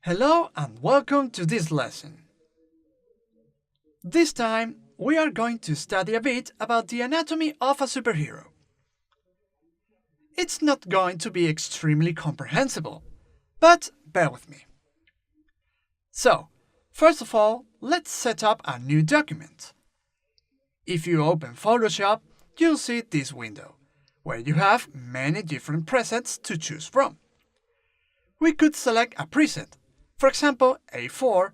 Hello and welcome to this lesson. This time, we are going to study a bit about the anatomy of a superhero. It's not going to be extremely comprehensible, but bear with me. So, first of all, let's set up a new document. If you open Photoshop, you'll see this window, where you have many different presets to choose from. We could select a preset, for example A4,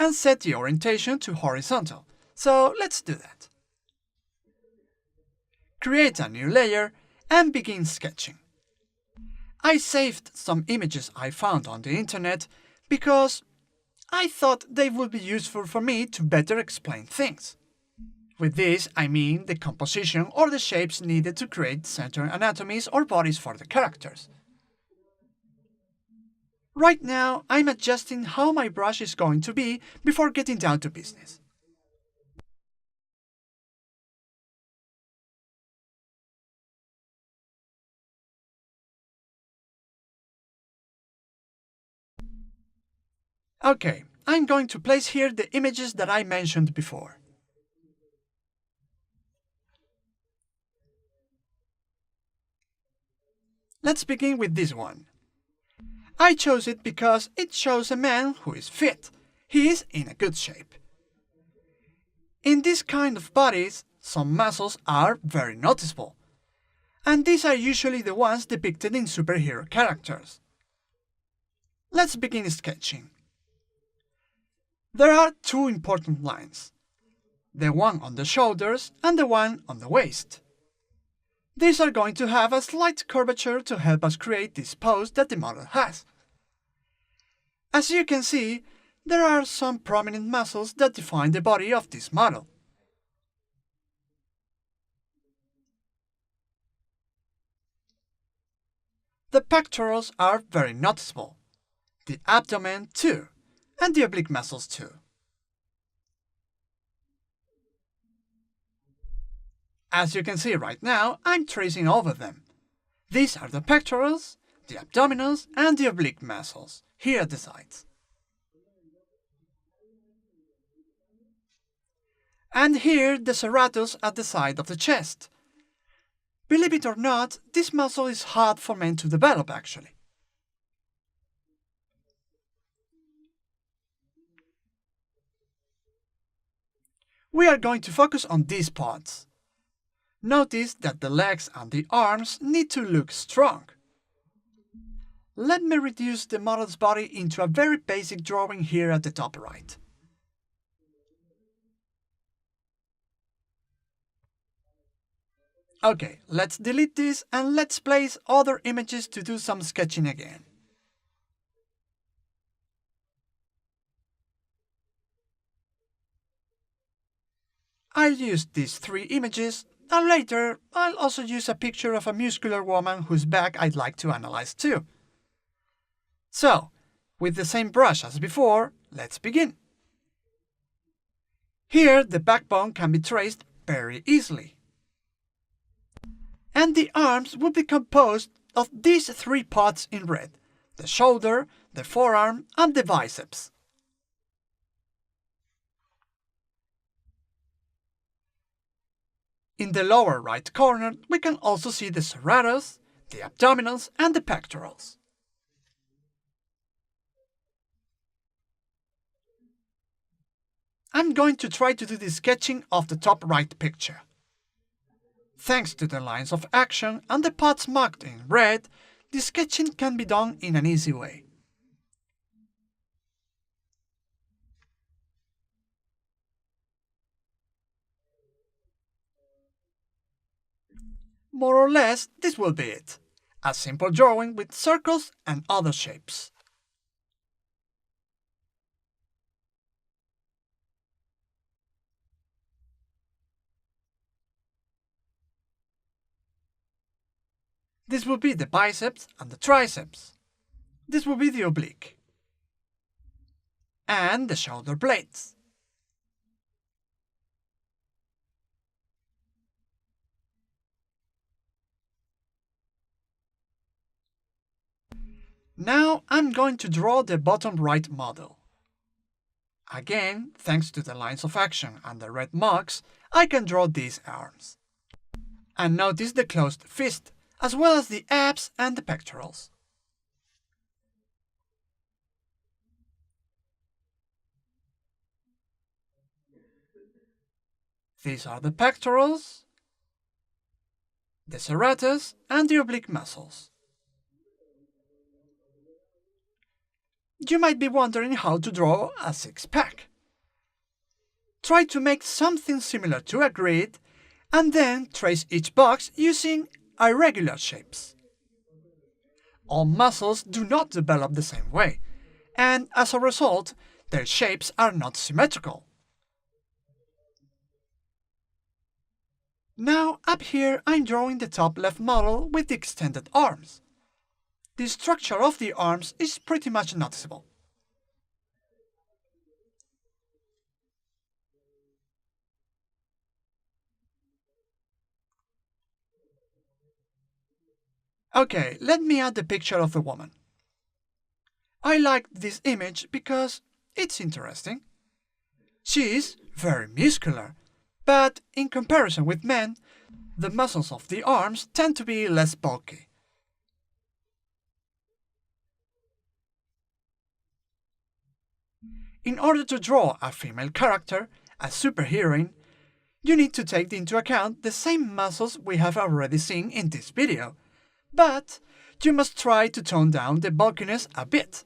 and set the orientation to horizontal. So let's do that. Create a new layer and begin sketching. I saved some images I found on the internet because I thought they would be useful for me to better explain things. With this, I mean the composition or the shapes needed to create certain anatomies or bodies for the characters. Right now, I'm adjusting how my brush is going to be before getting down to business. Okay, I'm going to place here the images that I mentioned before. Let's begin with this one. I chose it because it shows a man who is fit. He is in a good shape. In this kind of bodies, some muscles are very noticeable, and these are usually the ones depicted in superhero characters. Let's begin sketching. There are two important lines, the one on the shoulders and the one on the waist. These are going to have a slight curvature to help us create this pose that the model has. As you can see, there are some prominent muscles that define the body of this model. The pectorals are very noticeable, the abdomen too, and the oblique muscles too. As you can see right now, I'm tracing over them. These are the pectorals, the abdominals, and the oblique muscles, here at the sides. And here the serratus at the side of the chest. Believe it or not, this muscle is hard for men to develop actually. We are going to focus on these parts. Notice that the legs and the arms need to look strong. Let me reduce the model's body into a very basic drawing here at the top right. Okay, let's delete this and let's place other images to do some sketching again. I'll use these three images, and later I'll also use a picture of a muscular woman whose back I'd like to analyze too. So, with the same brush as before, let's begin. Here the backbone can be traced very easily. And the arms would be composed of these three parts in red: the shoulder, the forearm, and the biceps. In the lower right corner, we can also see the serratus, the abdominals, and the pectorals. I'm going to try to do the sketching of the top right picture. Thanks to the lines of action and the parts marked in red, the sketching can be done in an easy way. More or less, this will be it. A simple drawing with circles and other shapes. This will be the biceps and the triceps. This will be the oblique. And the shoulder blades. Now I'm going to draw the bottom right model. Again, thanks to the lines of action and the red marks, I can draw these arms. And notice the closed fist, as well as the abs and the pectorals. These are the pectorals, the serratus, and the oblique muscles. You might be wondering how to draw a six-pack. Try to make something similar to a grid, and then trace each box using irregular shapes. All muscles do not develop the same way, and as a result, their shapes are not symmetrical. Now, up here, I'm drawing the top left model with the extended arms. The structure of the arms is pretty much noticeable. Okay, let me add the picture of the woman. I like this image because it's interesting. She is very muscular, but in comparison with men, the muscles of the arms tend to be less bulky. In order to draw a female character, a superheroine, you need to take into account the same muscles we have already seen in this video, but you must try to tone down the bulkiness a bit.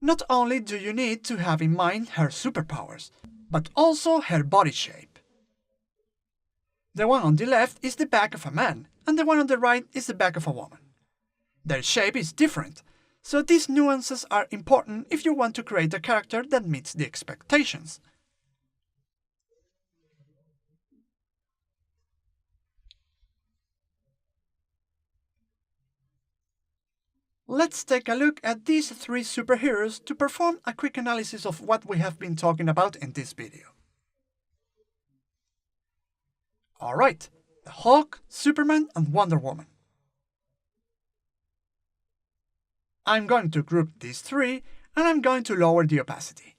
Not only do you need to have in mind her superpowers, but also her body shape. The one on the left is the back of a man, and the one on the right is the back of a woman. Their shape is different, so these nuances are important if you want to create a character that meets the expectations. Let's take a look at these three superheroes to perform a quick analysis of what we have been talking about in this video. Alright, the Hulk, Superman, and Wonder Woman. I'm going to group these three, and I'm going to lower the opacity.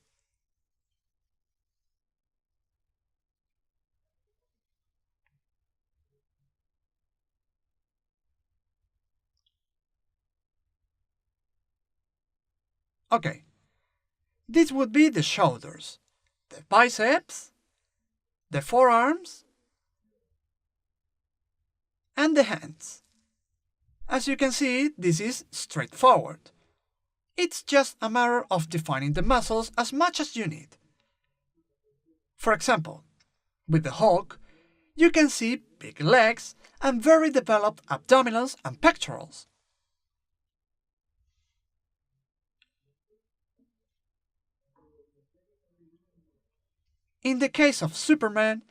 Okay, this would be the shoulders, the biceps, the forearms, and the hands. As you can see, this is straightforward. It's just a matter of defining the muscles as much as you need. For example, with the Hulk, you can see big legs and very developed abdominals and pectorals. In the case of Superman,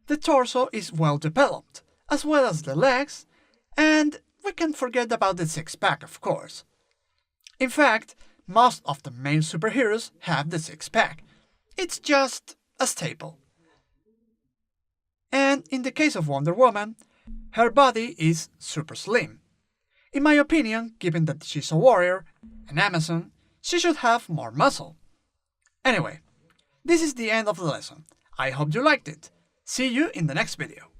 the torso is well developed, as well as the legs, and we can't forget about the six-pack, of course. In fact, most of the male superheroes have the six-pack. It's just a staple. And in the case of Wonder Woman, her body is super slim. In my opinion, given that she's a warrior, an Amazon, she should have more muscle. Anyway, this is the end of the lesson. I hope you liked it. See you in the next video.